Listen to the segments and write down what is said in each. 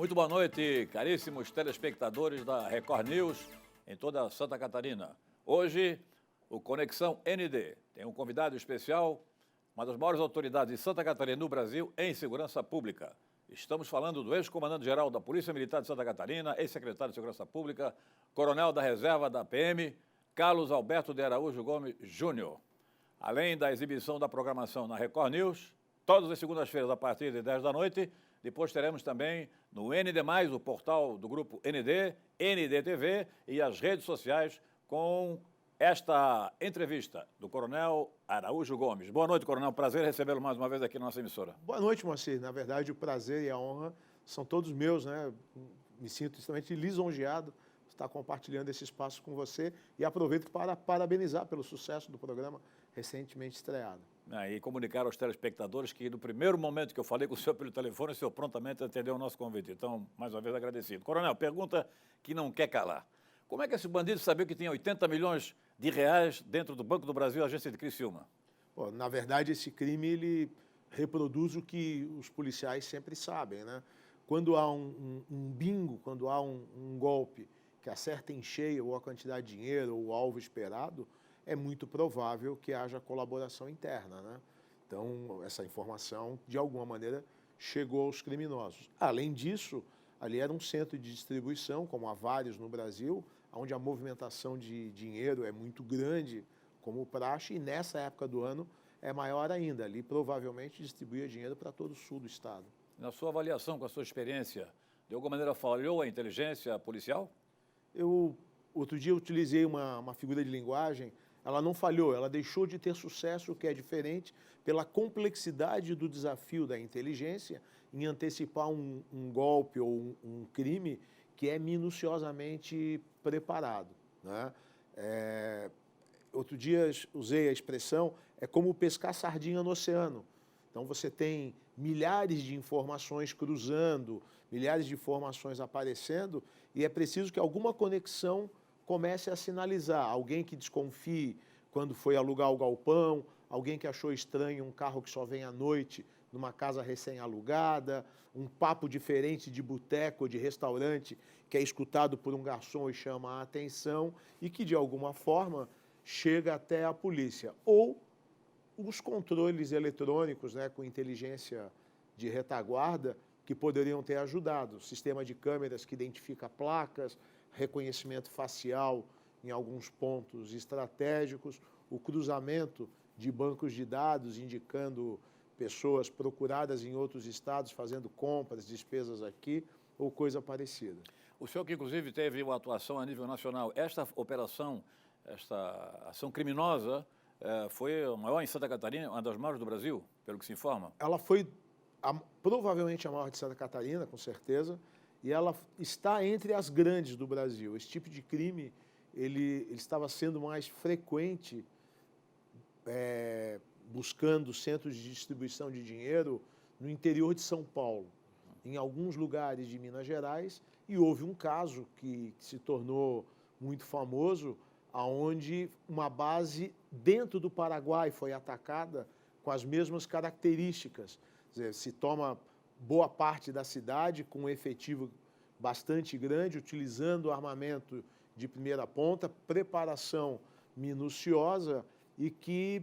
Muito boa noite, caríssimos telespectadores da Record News em toda Santa Catarina. Hoje, o Conexão ND tem um convidado especial, uma das maiores autoridades de Santa Catarina no Brasil em segurança pública. Estamos falando do ex-comandante-geral da Polícia Militar de Santa Catarina, ex-secretário de Segurança Pública, coronel da reserva da PM, Carlos Alberto de Araújo Gomes Júnior. Além da exibição da programação na Record News, todas as segundas-feiras a partir de 10 da noite, depois teremos também no ND+, o portal do grupo ND, NDTV e as redes sociais com esta entrevista do Coronel Araújo Gomes. Boa noite, Coronel. Prazer recebê-lo mais uma vez aqui na nossa emissora. Boa noite, Moacir. Na verdade, o prazer e a honra são todos meus, né? Me sinto extremamente lisonjeado de estar compartilhando esse espaço com você e aproveito para parabenizar pelo sucesso do programa recentemente estreado. E comunicar aos telespectadores que, no primeiro momento que eu falei com o senhor pelo telefone, o senhor prontamente atendeu o nosso convite. Então, mais uma vez, agradecido. Coronel, pergunta que não quer calar. Como é que esse bandido sabia que tinha 80 milhões de reais dentro do Banco do Brasil, agência de Criciúma? Bom, na verdade, esse crime ele reproduz o que os policiais sempre sabem, né? Quando há um bingo, quando há um golpe que acerta em cheio ou a quantidade de dinheiro ou o alvo esperado, é muito provável que haja colaboração interna, né? Então, essa informação, de alguma maneira, chegou aos criminosos. Além disso, ali era um centro de distribuição, como há vários no Brasil, onde a movimentação de dinheiro é muito grande, como praxe, e nessa época do ano é maior ainda. Ali, provavelmente, distribuía dinheiro para todo o sul do estado. Na sua avaliação, com a sua experiência, de alguma maneira falhou a inteligência policial? Outro dia, utilizei uma figura de linguagem. Ela não falhou, ela deixou de ter sucesso, o que é diferente pela complexidade do desafio da inteligência em antecipar um golpe ou um crime que é minuciosamente preparado, né? Outro dia usei a expressão, é como pescar sardinha no oceano. Então você tem milhares de informações cruzando, milhares de informações aparecendo e é preciso que alguma conexão comece a sinalizar. Alguém que desconfie quando foi alugar o galpão, alguém que achou estranho um carro que só vem à noite numa casa recém-alugada, um papo diferente de boteco ou de restaurante que é escutado por um garçom e chama a atenção e que, de alguma forma, chega até a polícia. Ou os controles eletrônicos, né, com inteligência de retaguarda, que poderiam ter ajudado. Sistema de câmeras que identifica placas, reconhecimento facial em alguns pontos estratégicos, o cruzamento de bancos de dados indicando pessoas procuradas em outros estados fazendo compras, despesas aqui ou coisa parecida. O senhor que, inclusive, teve uma atuação a nível nacional, esta operação, esta ação criminosa, foi a maior em Santa Catarina, uma das maiores do Brasil, pelo que se informa? Ela foi provavelmente a maior de Santa Catarina, com certeza, e ela está entre as grandes do Brasil. Esse tipo de crime ele estava sendo mais frequente, buscando centros de distribuição de dinheiro no interior de São Paulo, em alguns lugares de Minas Gerais, e houve um caso que se tornou muito famoso, onde uma base dentro do Paraguai foi atacada com as mesmas características. Quer dizer, se toma boa parte da cidade com um efetivo bastante grande, utilizando armamento de primeira ponta, preparação minuciosa e que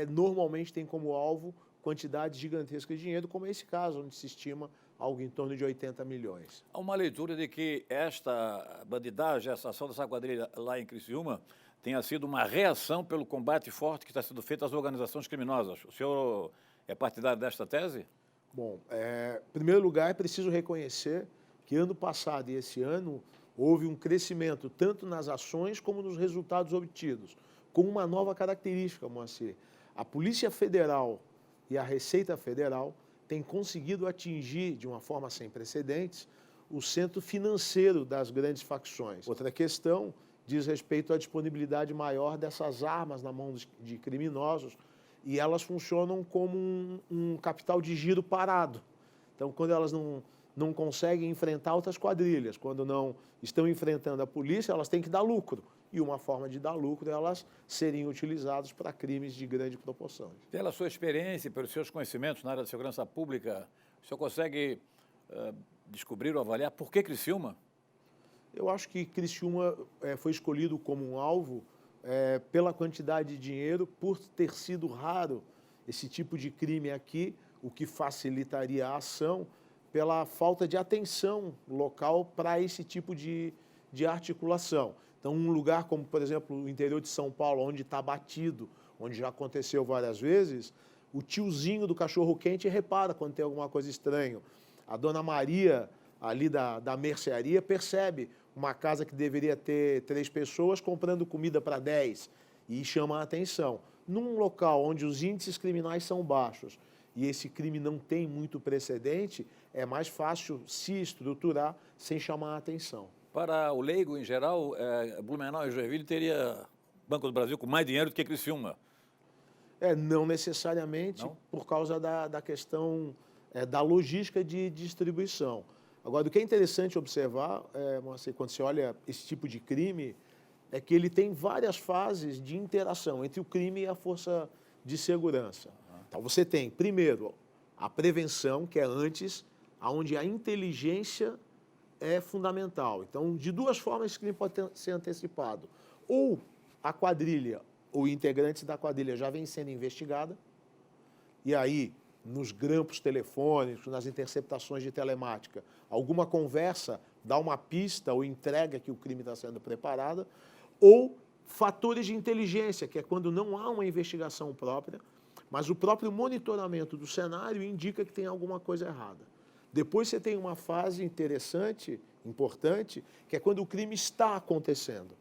normalmente tem como alvo quantidades gigantescas de dinheiro, como é esse caso, onde se estima algo em torno de 80 milhões. Há uma leitura de que esta bandidagem, essa ação dessa quadrilha lá em Criciúma, tenha sido uma reação pelo combate forte que está sendo feito às organizações criminosas. O senhor é partidário desta tese? Bom, em primeiro lugar, é preciso reconhecer que ano passado e esse ano houve um crescimento tanto nas ações como nos resultados obtidos, com uma nova característica, Moacir. A Polícia Federal e a Receita Federal têm conseguido atingir, de uma forma sem precedentes, o centro financeiro das grandes facções. Outra questão diz respeito à disponibilidade maior dessas armas na mão de criminosos, e elas funcionam como um capital de giro parado. Então, quando elas não conseguem enfrentar outras quadrilhas, quando não estão enfrentando a polícia, elas têm que dar lucro. E uma forma de dar lucro é elas serem utilizadas para crimes de grande proporção. Pela sua experiência, pelos seus conhecimentos na área de segurança pública, o senhor consegue descobriram, avaliar por que Criciúma? Eu acho que Criciúma foi escolhido como um alvo pela quantidade de dinheiro, por ter sido raro esse tipo de crime aqui, o que facilitaria a ação, pela falta de atenção local para esse tipo de articulação. Então, um lugar como, por exemplo, o interior de São Paulo, onde está batido, onde já aconteceu várias vezes, o tiozinho do cachorro-quente repara quando tem alguma coisa estranha. A dona Maria, ali da mercearia, percebe uma casa que deveria ter 3 pessoas comprando comida para 10 e chama a atenção. Num local onde os índices criminais são baixos e esse crime não tem muito precedente, é mais fácil se estruturar sem chamar a atenção. Para o leigo, em geral, Blumenau e Joinville teria Banco do Brasil com mais dinheiro do que Criciúma. Não necessariamente, não? Por causa da questão da logística de distribuição. Agora, o que é interessante observar, quando você olha esse tipo de crime, é que ele tem várias fases de interação entre o crime e a força de segurança. Então, você tem, primeiro, a prevenção, que é antes, onde a inteligência é fundamental. Então, de 2 formas, esse crime pode ser antecipado. Ou a quadrilha, ou integrantes da quadrilha já vem sendo investigada, e aí, nos grampos telefônicos, nas interceptações de telemática, alguma conversa dá uma pista ou entrega que o crime está sendo preparado, ou fatores de inteligência, que é quando não há uma investigação própria, mas o próprio monitoramento do cenário indica que tem alguma coisa errada. Depois você tem uma fase interessante, importante, que é quando o crime está acontecendo.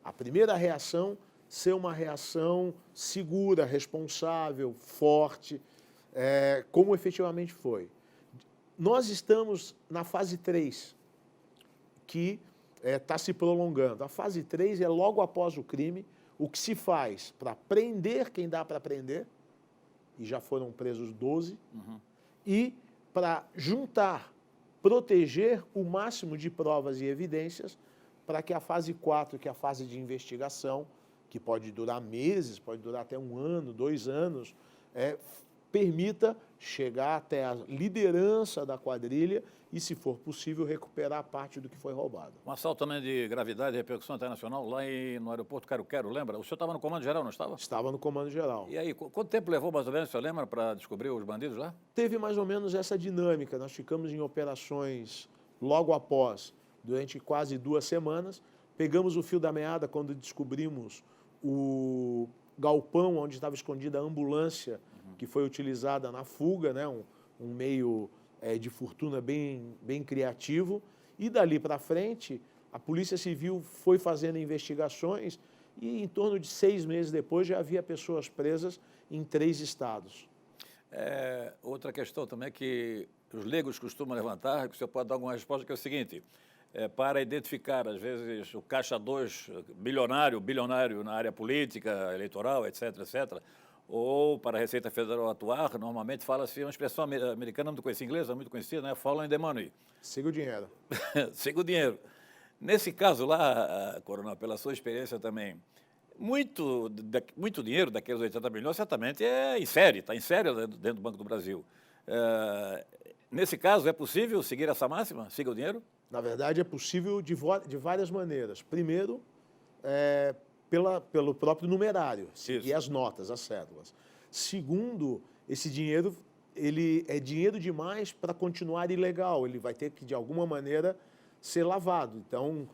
A primeira reação ser uma reação segura, responsável, forte, como efetivamente foi. Nós estamos na fase 3, que está se prolongando. A fase 3 é logo após o crime, o que se faz para prender quem dá para prender, e já foram presos 12, e para juntar, proteger o máximo de provas e evidências para que a fase 4, que é a fase de investigação, que pode durar meses, pode durar até 1 ano, 2 anos, permita chegar até a liderança da quadrilha e, se for possível, recuperar parte do que foi roubado. Um assalto também de gravidade e repercussão internacional lá no aeroporto Quero-Quero, lembra? O senhor estava no comando geral, não estava? Estava no comando geral. E aí, quanto tempo levou mais ou menos, o senhor lembra, para descobrir os bandidos lá? Teve mais ou menos essa dinâmica. Nós ficamos em operações logo após, durante quase 2 semanas. Pegamos o fio da meada quando descobrimos o galpão onde estava escondida a ambulância que foi utilizada na fuga, né? um meio de fortuna bem criativo. E dali para frente, a Polícia Civil foi fazendo investigações e em torno de 6 meses depois já havia pessoas presas em 3 estados. Outra questão também que os leigos costumam levantar, que o senhor pode dar alguma resposta, que é o seguinte: para identificar, às vezes, o caixa 2 bilionário na área política, eleitoral, etc., etc., ou para a Receita Federal atuar, normalmente fala-se uma expressão americana muito conhecida, inglesa muito conhecida, né? Follow the money. Siga o dinheiro. Siga o dinheiro. Nesse caso lá, Coronel, pela sua experiência também, muito dinheiro daqueles 80 milhões certamente está em série dentro do Banco do Brasil. Nesse caso, é possível seguir essa máxima? Siga o dinheiro? Na verdade, é possível de várias maneiras. Primeiro, pelo próprio numerário, e as notas, as cédulas. Segundo, esse dinheiro ele é dinheiro demais para continuar ilegal, ele vai ter que, de alguma maneira, ser lavado. Então,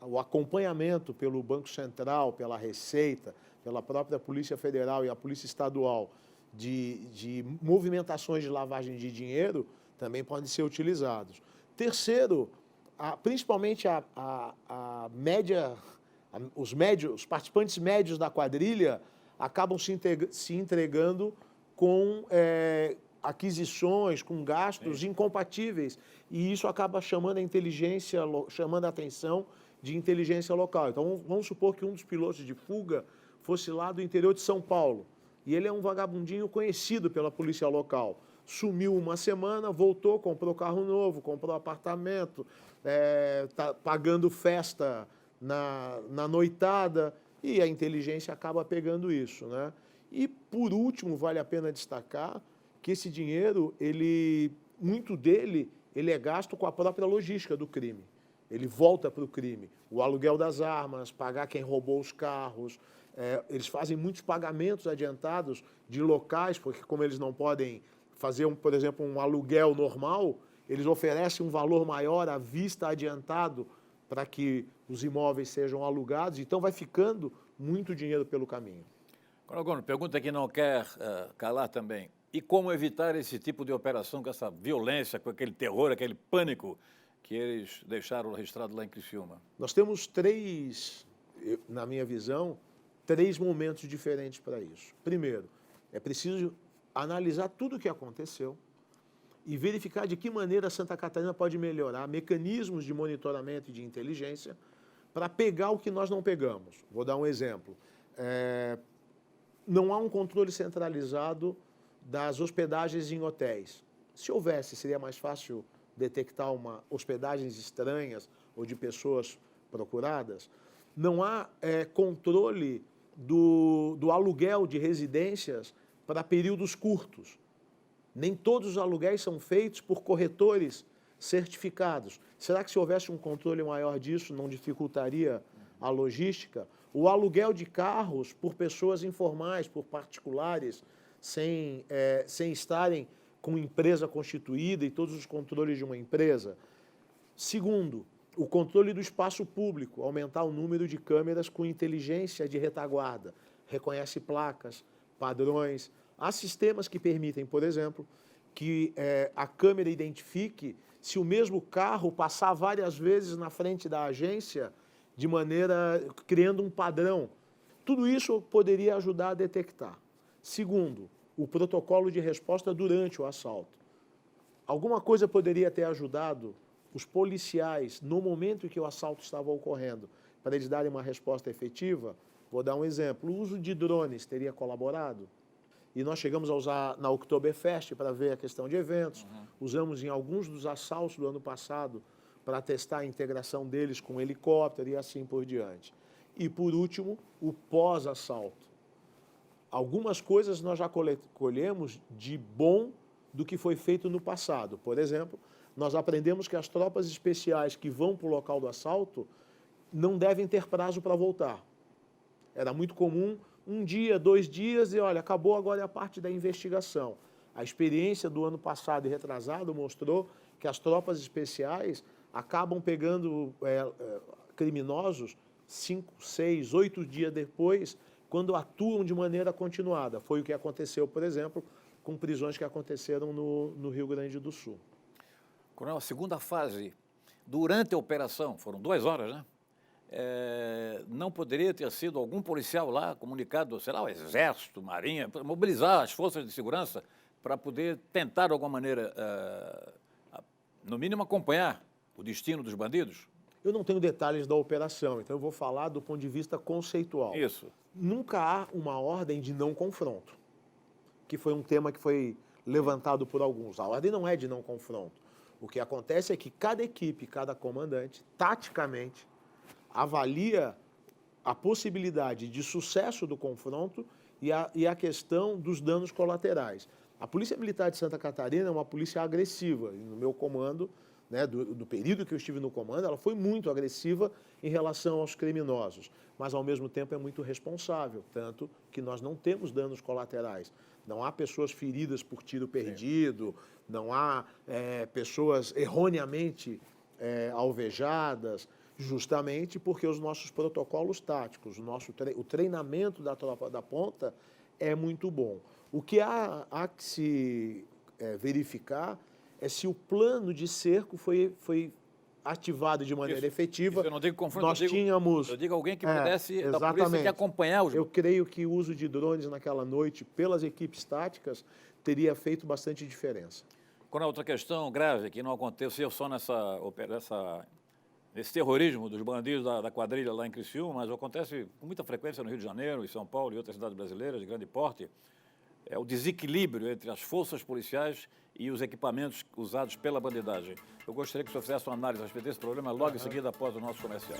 o acompanhamento pelo Banco Central, pela Receita, pela própria Polícia Federal e a Polícia Estadual de movimentações de lavagem de dinheiro também podem ser utilizados. Terceiro, principalmente os participantes médios da quadrilha acabam se entregando com aquisições, com gastos incompatíveis, e isso acaba chamando chamando a atenção de inteligência local. Então, vamos supor que um dos pilotos de fuga fosse lá do interior de São Paulo, e ele é um vagabundinho conhecido pela polícia local. Sumiu 1 semana, voltou, comprou carro novo, comprou apartamento, tá pagando festa na noitada, e a inteligência acaba pegando isso, né? E, por último, vale a pena destacar que esse dinheiro, muito dele ele é gasto com a própria logística do crime. Ele volta para o crime. O aluguel das armas, pagar quem roubou os carros. Eles fazem muitos pagamentos adiantados de locais, porque como eles não podem fazer, por exemplo, um aluguel normal, eles oferecem um valor maior à vista adiantado para que os imóveis sejam alugados. Então vai ficando muito dinheiro pelo caminho. Coronel Gomes, pergunta que não quer calar também. E como evitar esse tipo de operação com essa violência, com aquele terror, aquele pânico que eles deixaram registrado lá em Criciúma? Nós temos na minha visão, três momentos diferentes para isso. Primeiro, é preciso analisar tudo o que aconteceu e verificar de que maneira Santa Catarina pode melhorar mecanismos de monitoramento e de inteligência para pegar o que nós não pegamos. Vou dar um exemplo. Não há um controle centralizado das hospedagens em hotéis. Se houvesse, seria mais fácil detectar hospedagens estranhas ou de pessoas procuradas. Não há controle do aluguel de residências para períodos curtos. Nem todos os aluguéis são feitos por corretores certificados. Será que se houvesse um controle maior disso, não dificultaria a logística? O aluguel de carros por pessoas informais, por particulares, sem estarem com empresa constituída e todos os controles de uma empresa. Segundo, o controle do espaço público, aumentar o número de câmeras com inteligência de retaguarda, reconhece placas, padrões. Há sistemas que permitem, por exemplo, que a câmera identifique se o mesmo carro passar várias vezes na frente da agência, criando um padrão. Tudo isso poderia ajudar a detectar. Segundo, o protocolo de resposta durante o assalto. Alguma coisa poderia ter ajudado os policiais, no momento em que o assalto estava ocorrendo, para eles darem uma resposta efetiva? Vou dar um exemplo. O uso de drones teria colaborado? E nós chegamos a usar na Oktoberfest para ver a questão de eventos. Usamos em alguns dos assaltos do ano passado para testar a integração deles com helicóptero e assim por diante. E, por último, o pós-assalto. Algumas coisas nós já colhemos de bom do que foi feito no passado. Por exemplo, nós aprendemos que as tropas especiais que vão para o local do assalto não devem ter prazo para voltar. Era muito comum 1 dia, 2 dias e, olha, acabou, agora é a parte da investigação. A experiência do ano passado e retrasado mostrou que as tropas especiais acabam pegando criminosos 5, 6, 8 dias depois, quando atuam de maneira continuada. Foi o que aconteceu, por exemplo, com prisões que aconteceram no Rio Grande do Sul. Coronel, a segunda fase, durante a operação, foram 2 horas, né? Não poderia ter sido algum policial lá comunicado, sei lá, o Exército, Marinha, mobilizar as forças de segurança para poder tentar, de alguma maneira, no mínimo, acompanhar o destino dos bandidos? Eu não tenho detalhes da operação, então eu vou falar do ponto de vista conceitual. Isso. Nunca há uma ordem de não confronto, que foi um tema que foi levantado por alguns. A ordem não é de não confronto. O que acontece é que cada equipe, cada comandante, taticamente, avalia a possibilidade de sucesso do confronto e a questão dos danos colaterais. A Polícia Militar de Santa Catarina é uma polícia agressiva. No meu comando, né, do período que eu estive no comando, ela foi muito agressiva em relação aos criminosos, mas ao mesmo tempo é muito responsável, tanto que nós não temos danos colaterais. Não há pessoas feridas por tiro perdido, não há pessoas erroneamente alvejadas, justamente porque os nossos protocolos táticos, o treinamento da tropa da ponta é muito bom. O que há que se verificar é se o plano de cerco foi ativado de maneira efetiva. Isso eu não digo confronto, eu digo alguém que pudesse, da polícia, que acompanhar os... Eu creio que o uso de drones naquela noite, pelas equipes táticas, teria feito bastante diferença. Quando a outra questão grave, que não aconteceu só nesse terrorismo dos bandidos da quadrilha lá em Criciúma, mas acontece com muita frequência no Rio de Janeiro, em São Paulo e outras cidades brasileiras de grande porte, é o desequilíbrio entre as forças policiais e os equipamentos usados pela bandidagem. Eu gostaria que o senhor fizesse uma análise a respeito desse problema logo em seguida após o nosso comercial.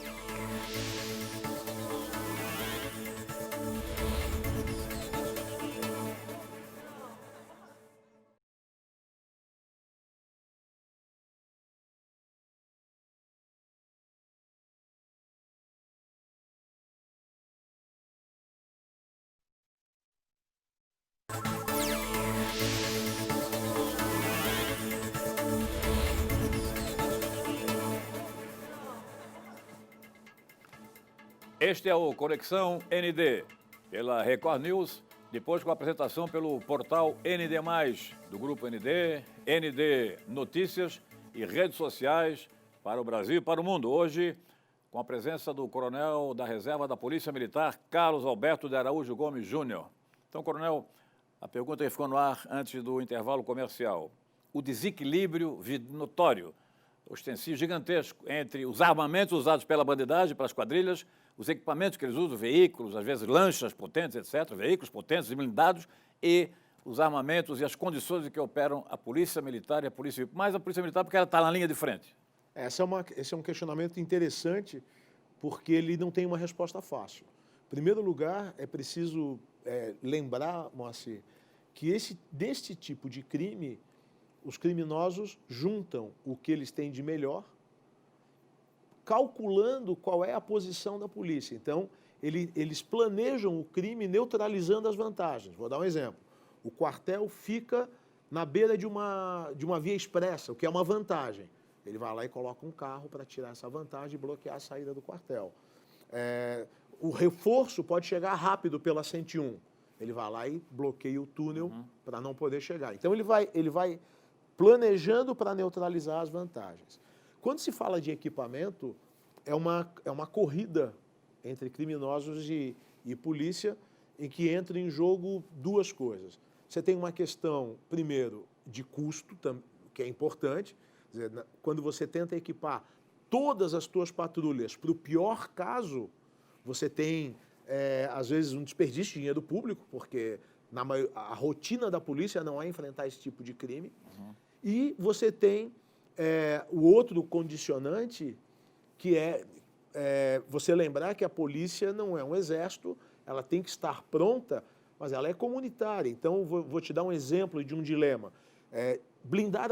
Este é o Conexão ND, pela Record News, depois com a apresentação pelo portal ND+, do Grupo ND, ND Notícias e redes sociais para o Brasil e para o mundo. Hoje, com a presença do coronel da Reserva da Polícia Militar, Carlos Alberto de Araújo Gomes Júnior. Então, coronel, a pergunta que ficou no ar antes do intervalo comercial. O desequilíbrio notório, ostensivo, gigantesco, entre os armamentos usados pela bandidagem, pelas quadrilhas, os equipamentos que eles usam, veículos, às vezes lanchas potentes, etc., veículos potentes e blindados, e os armamentos e as condições em que operam a Polícia Militar e a Polícia Civil. Mais a Polícia Militar porque ela está na linha de frente. Esse é um questionamento interessante, porque ele não tem uma resposta fácil. Em primeiro lugar, é preciso lembrar, Moacir, que deste tipo de crime, os criminosos juntam o que eles têm de melhor, calculando qual é a posição da polícia. Então, eles planejam o crime neutralizando as vantagens. Vou dar um exemplo. O quartel fica na beira de uma via expressa, o que é uma vantagem. Ele vai lá e coloca um carro para tirar essa vantagem e bloquear a saída do quartel. O reforço pode chegar rápido pela 101. Ele vai lá e bloqueia o túnel para não poder chegar. Então, ele vai planejando para neutralizar as vantagens. Quando se fala de equipamento, é uma corrida entre criminosos e polícia, em que entra em jogo duas coisas. Você tem uma questão, primeiro, de custo, que é importante. Quer dizer, quando você tenta equipar todas as suas patrulhas para o pior caso, você tem, às vezes, um desperdício de dinheiro público, porque a rotina da polícia não é enfrentar esse tipo de crime. E você tem o outro condicionante, que é você lembrar que a polícia não é um exército, ela tem que estar pronta, mas ela é comunitária. Então, vou te dar um exemplo de um dilema. Blindar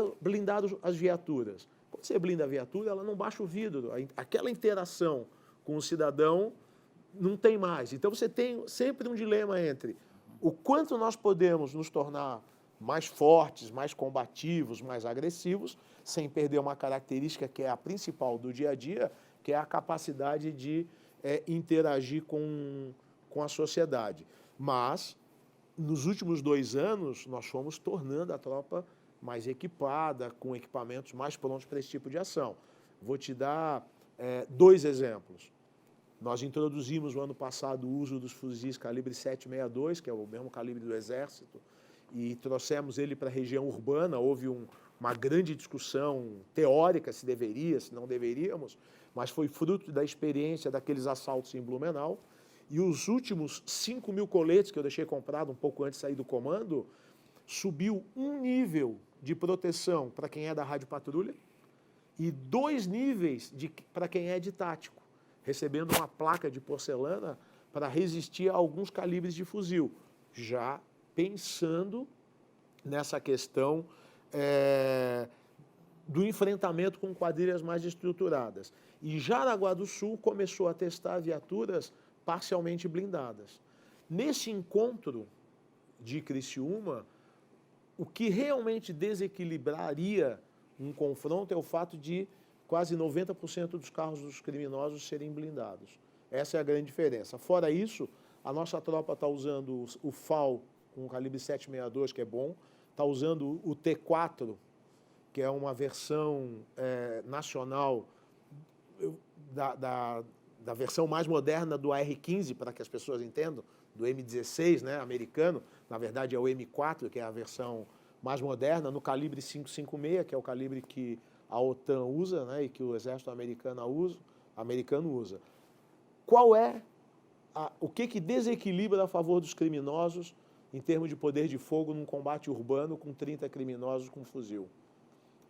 as viaturas. Quando você blinda a viatura, ela não baixa o vidro. Aquela interação com o cidadão não tem mais. Então, você tem sempre um dilema entre o quanto nós podemos nos tornar mais fortes, mais combativos, mais agressivos, sem perder uma característica que é a principal do dia a dia, que é a capacidade de interagir com a sociedade. Mas, nos últimos 2 anos, nós fomos tornando a tropa mais equipada, com equipamentos mais prontos para esse tipo de ação. Vou te dar 2 exemplos. Nós introduzimos no ano passado o uso dos fuzis calibre 7,62, que é o mesmo calibre do Exército, e trouxemos ele para a região urbana. Houve uma grande discussão teórica se deveria, se não deveríamos, mas foi fruto da experiência daqueles assaltos em Blumenau. E os últimos 5.000 coletes que eu deixei comprado um pouco antes de sair do comando, subiu um nível de proteção para quem é da rádio patrulha e 2 níveis para quem é de tático, recebendo uma placa de porcelana para resistir a alguns calibres de fuzil, já pensando nessa questão do enfrentamento com quadrilhas mais estruturadas. E Jaraguá do Sul começou a testar viaturas parcialmente blindadas. Nesse encontro de Criciúma, o que realmente desequilibraria um confronto é o fato de quase 90% dos carros dos criminosos serem blindados. Essa é a grande diferença. Fora isso, a nossa tropa está usando o FAL com o calibre 7,62, que é bom, está usando o T4, que é uma versão nacional da versão mais moderna do AR-15, para que as pessoas entendam, do M16, né, americano. Na verdade, é o M4, que é a versão mais moderna, no calibre 5,56, que é o calibre que a OTAN usa, né, e que o exército americano usa. Qual é o que desequilibra a favor dos criminosos em termos de poder de fogo num combate urbano com 30 criminosos com fuzil?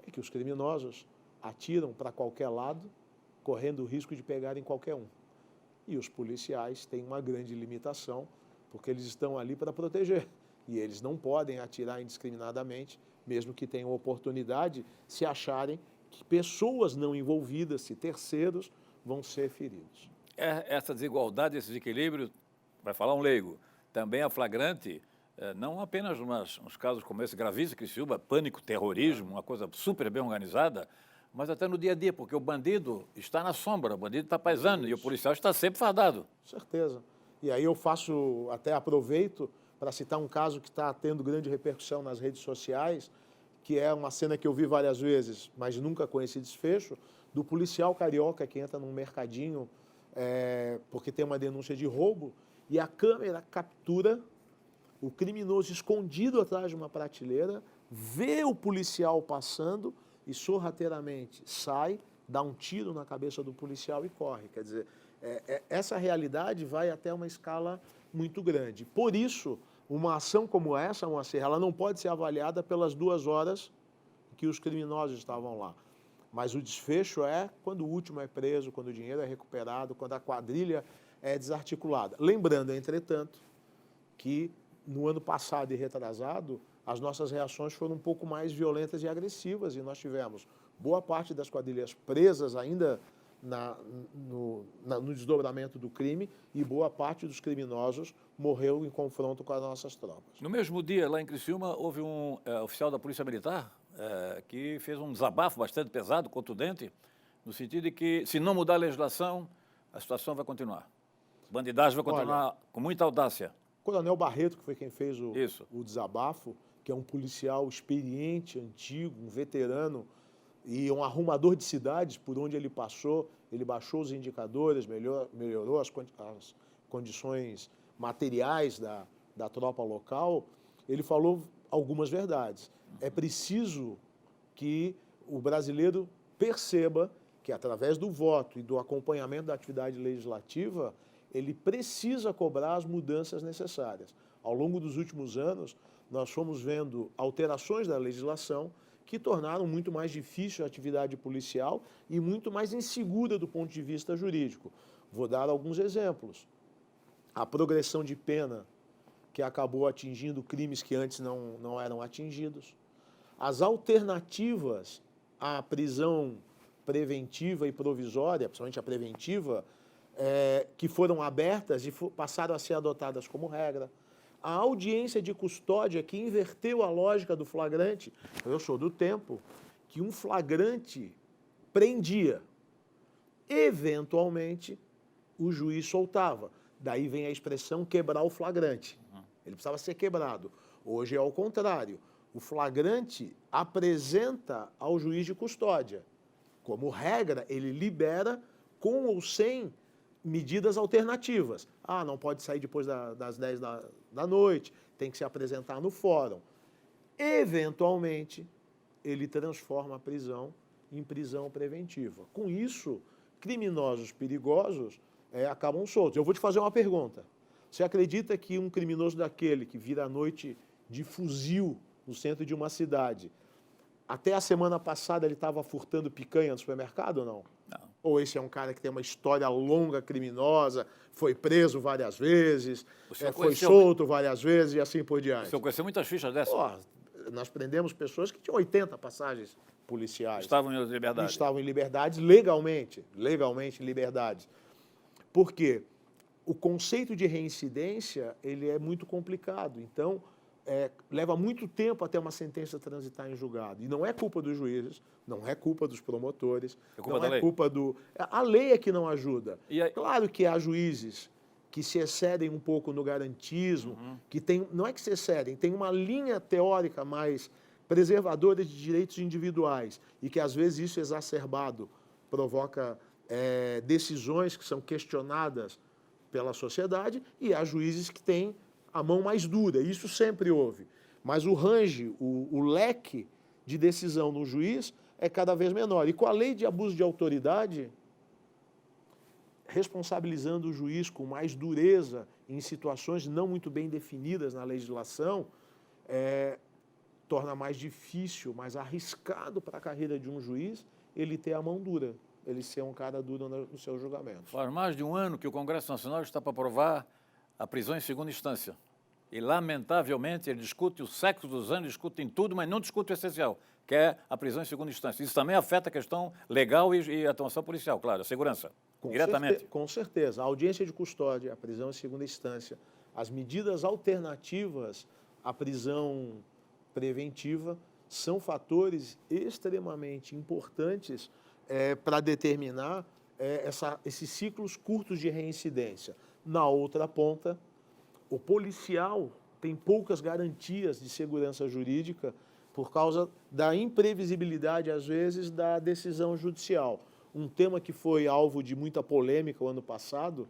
É que os criminosos atiram para qualquer lado, correndo o risco de pegarem qualquer um. E os policiais têm uma grande limitação, porque eles estão ali para proteger. E eles não podem atirar indiscriminadamente, mesmo que tenham oportunidade, se acharem que pessoas não envolvidas, se terceiros, vão ser feridos. Essa desigualdade, esse desequilíbrio, vai falar um leigo, também é flagrante, não apenas nos casos como esse gravíssimo, Criciúma, pânico, terrorismo, uma coisa super bem organizada, mas até no dia a dia, porque o bandido está na sombra, o bandido está paisando e o policial está sempre fardado. Certeza. E aí eu até aproveito para citar um caso que está tendo grande repercussão nas redes sociais, que é uma cena que eu vi várias vezes, mas nunca com esse desfecho, do policial carioca que entra num mercadinho porque tem uma denúncia de roubo e a câmera captura o criminoso escondido atrás de uma prateleira, vê o policial passando e sorrateiramente sai, dá um tiro na cabeça do policial e corre. Quer dizer, essa realidade vai até uma escala muito grande. Por isso, uma ação como essa, Moacir, ela não pode ser avaliada pelas 2 horas que os criminosos estavam lá. Mas o desfecho é quando o último é preso, quando o dinheiro é recuperado, quando a quadrilha é desarticulada. Lembrando, entretanto, que no ano passado e retrasado, as nossas reações foram um pouco mais violentas e agressivas e nós tivemos boa parte das quadrilhas presas ainda no desdobramento do crime e boa parte dos criminosos morreu em confronto com as nossas tropas. No mesmo dia, lá em Criciúma, houve um oficial da Polícia Militar que fez um desabafo bastante pesado, contundente, no sentido de que, se não mudar a legislação, a situação vai continuar. A bandidagem vai continuar com muita audácia. Coronel Barreto, que foi quem fez o desabafo, que é um policial experiente, antigo, um veterano e um arrumador de cidades por onde ele passou, ele baixou os indicadores, melhorou as condições materiais da tropa local, ele falou algumas verdades. É preciso que o brasileiro perceba que, através do voto e do acompanhamento da atividade legislativa, ele precisa cobrar as mudanças necessárias. Ao longo dos últimos anos, nós fomos vendo alterações da legislação que tornaram muito mais difícil a atividade policial e muito mais insegura do ponto de vista jurídico. Vou dar alguns exemplos. A progressão de pena, que acabou atingindo crimes que antes não eram atingidos. As alternativas à prisão preventiva e provisória, principalmente a preventiva, que foram abertas e passaram a ser adotadas como regra. A audiência de custódia, que inverteu a lógica do flagrante. Eu sou do tempo que um flagrante prendia. Eventualmente, o juiz soltava. Daí vem a expressão quebrar o flagrante. Ele precisava ser quebrado. Hoje é ao contrário. O flagrante apresenta ao juiz de custódia. Como regra, ele libera com ou sem medidas alternativas. Não pode sair depois das 10 da noite, tem que se apresentar no fórum. Eventualmente, ele transforma a prisão em prisão preventiva. Com isso, criminosos perigosos acabam soltos. Eu vou te fazer uma pergunta. Você acredita que um criminoso daquele que vira à noite de fuzil no centro de uma cidade, até a semana passada ele estava furtando picanha no supermercado ou não? Não. Ou esse é um cara que tem uma história longa criminosa, foi preso várias vezes, foi solto várias vezes e assim por diante? O senhor conheceu muitas fichas dessas? Nós prendemos pessoas que tinham 80 passagens policiais. Estavam em liberdade. Estavam em liberdade legalmente em liberdade. Por quê? O conceito de reincidência ele é muito complicado. Então, leva muito tempo até uma sentença transitar em julgado. E não é culpa dos juízes, não é culpa dos promotores, não é culpa do... A lei é que não ajuda. Claro que há juízes que se excedem um pouco no garantismo, que tem, não é que se excedem, tem uma linha teórica mais preservadora de direitos individuais e que, às vezes, isso exacerbado provoca decisões que são questionadas pela sociedade e há juízes que têm a mão mais dura, isso sempre houve. Mas o range, o leque de decisão do juiz é cada vez menor. E com a lei de abuso de autoridade, responsabilizando o juiz com mais dureza em situações não muito bem definidas na legislação, torna mais difícil, mais arriscado para a carreira de um juiz ele ter a mão dura, ele ser um cara duro no seu julgamento. Faz mais de um ano que o Congresso Nacional está para aprovar a prisão em segunda instância. E, lamentavelmente, ele discute o sexo dos anos, discute em tudo, mas não discute o essencial, que é a prisão em segunda instância. Isso também afeta a questão legal e a atuação policial, claro, a segurança, diretamente. Com certeza. A audiência de custódia, a prisão em segunda instância, as medidas alternativas à prisão preventiva são fatores extremamente importantes para determinar esses ciclos curtos de reincidência. Na outra ponta, o policial tem poucas garantias de segurança jurídica por causa da imprevisibilidade, às vezes, da decisão judicial. Um tema que foi alvo de muita polêmica o ano passado,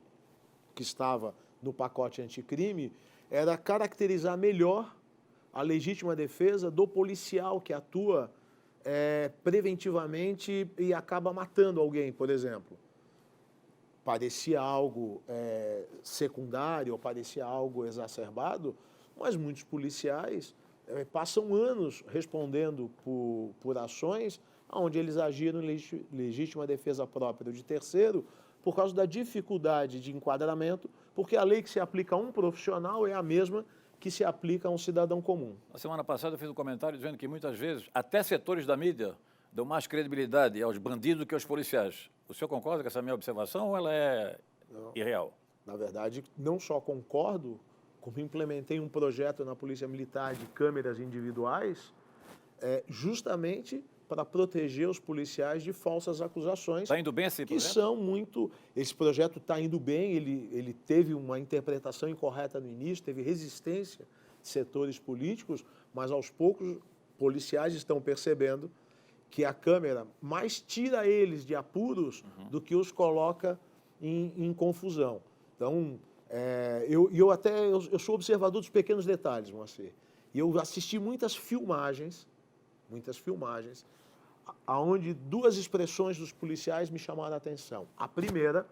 que estava no pacote anticrime, era caracterizar melhor a legítima defesa do policial que atua preventivamente e acaba matando alguém, por exemplo. Parecia algo secundário ou parecia algo exacerbado, mas muitos policiais passam anos respondendo por ações onde eles agiram em legítima defesa própria de terceiro por causa da dificuldade de enquadramento, porque a lei que se aplica a um profissional é a mesma que se aplica a um cidadão comum. Na semana passada eu fiz um comentário dizendo que muitas vezes até setores da mídia dão mais credibilidade aos bandidos do que aos policiais. O senhor concorda com essa minha observação ou ela é irreal? Na verdade, não só concordo, como implementei um projeto na Polícia Militar de câmeras individuais, justamente para proteger os policiais de falsas acusações. Está indo bem esse projeto? Que são muito... Esse projeto está indo bem, ele teve uma interpretação incorreta no início, teve resistência de setores políticos, mas aos poucos policiais estão percebendo que a câmera mais tira eles de apuros do que os coloca em confusão. Então, eu sou observador dos pequenos detalhes, Moacir. E eu assisti muitas filmagens, onde duas expressões dos policiais me chamaram a atenção. A primeira,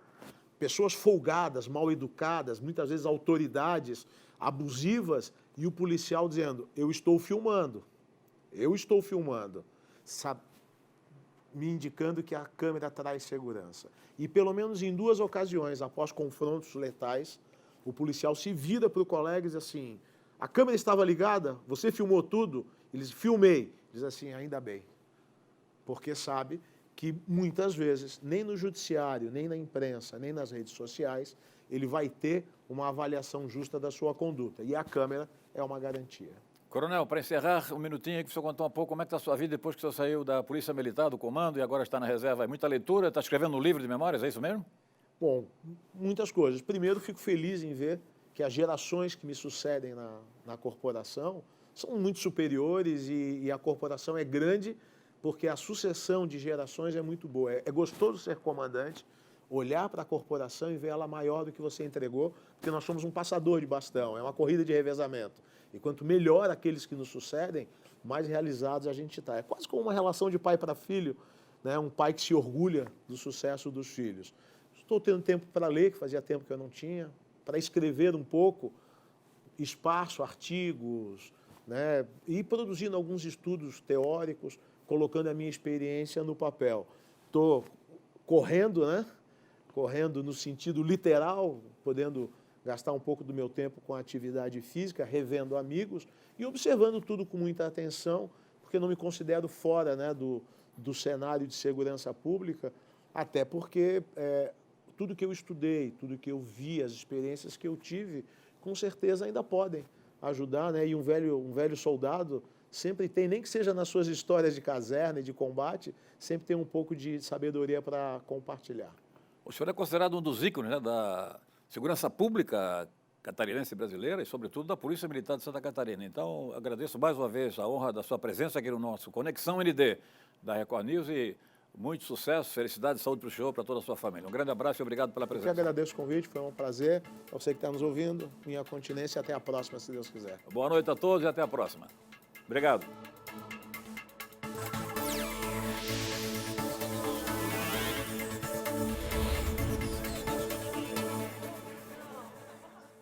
pessoas folgadas, mal educadas, muitas vezes autoridades abusivas, e o policial dizendo, eu estou filmando, me indicando que a câmera traz segurança. E pelo menos em duas ocasiões, após confrontos letais, o policial se vira para o colega e diz assim, a câmera estava ligada? Você filmou tudo? Ele diz, filmei. Diz assim, ainda bem. Porque sabe que muitas vezes, nem no judiciário, nem na imprensa, nem nas redes sociais, ele vai ter uma avaliação justa da sua conduta. E a câmera é uma garantia. Coronel, para encerrar, um minutinho aqui, o senhor contou um pouco como é que está a sua vida depois que o senhor saiu da Polícia Militar, do comando, e agora está na reserva. É muita leitura, está escrevendo um livro de memórias, é isso mesmo? Bom, muitas coisas. Primeiro, fico feliz em ver que as gerações que me sucedem na corporação são muito superiores e a corporação é grande porque a sucessão de gerações é muito boa. É gostoso ser comandante, olhar para a corporação e ver ela maior do que você entregou, porque nós somos um passador de bastão, é uma corrida de revezamento. E quanto melhor aqueles que nos sucedem, mais realizados a gente está. É quase como uma relação de pai para filho, né? Um pai que se orgulha do sucesso dos filhos. Estou tendo tempo para ler, que fazia tempo que eu não tinha, para escrever um pouco, esparço artigos, né? E produzindo alguns estudos teóricos, colocando a minha experiência no papel. Estou correndo, né? Correndo no sentido literal, podendo gastar um pouco do meu tempo com atividade física, revendo amigos e observando tudo com muita atenção, porque não me considero fora, né, do cenário de segurança pública, até porque tudo que eu estudei, tudo que eu vi, as experiências que eu tive, com certeza ainda podem ajudar, né? E um velho soldado sempre tem, nem que seja nas suas histórias de caserna e de combate, sempre tem um pouco de sabedoria para compartilhar. O senhor é considerado um dos ícones, né, da segurança pública catarinense brasileira e, sobretudo, da Polícia Militar de Santa Catarina. Então, agradeço mais uma vez a honra da sua presença aqui no nosso Conexão ND da Record News e muito sucesso, felicidade e saúde para o senhor, para toda a sua família. Um grande abraço e obrigado pela presença. Eu que agradeço o convite, foi um prazer. Para você que está nos ouvindo, minha continência, até a próxima, se Deus quiser. Boa noite a todos e até a próxima. Obrigado.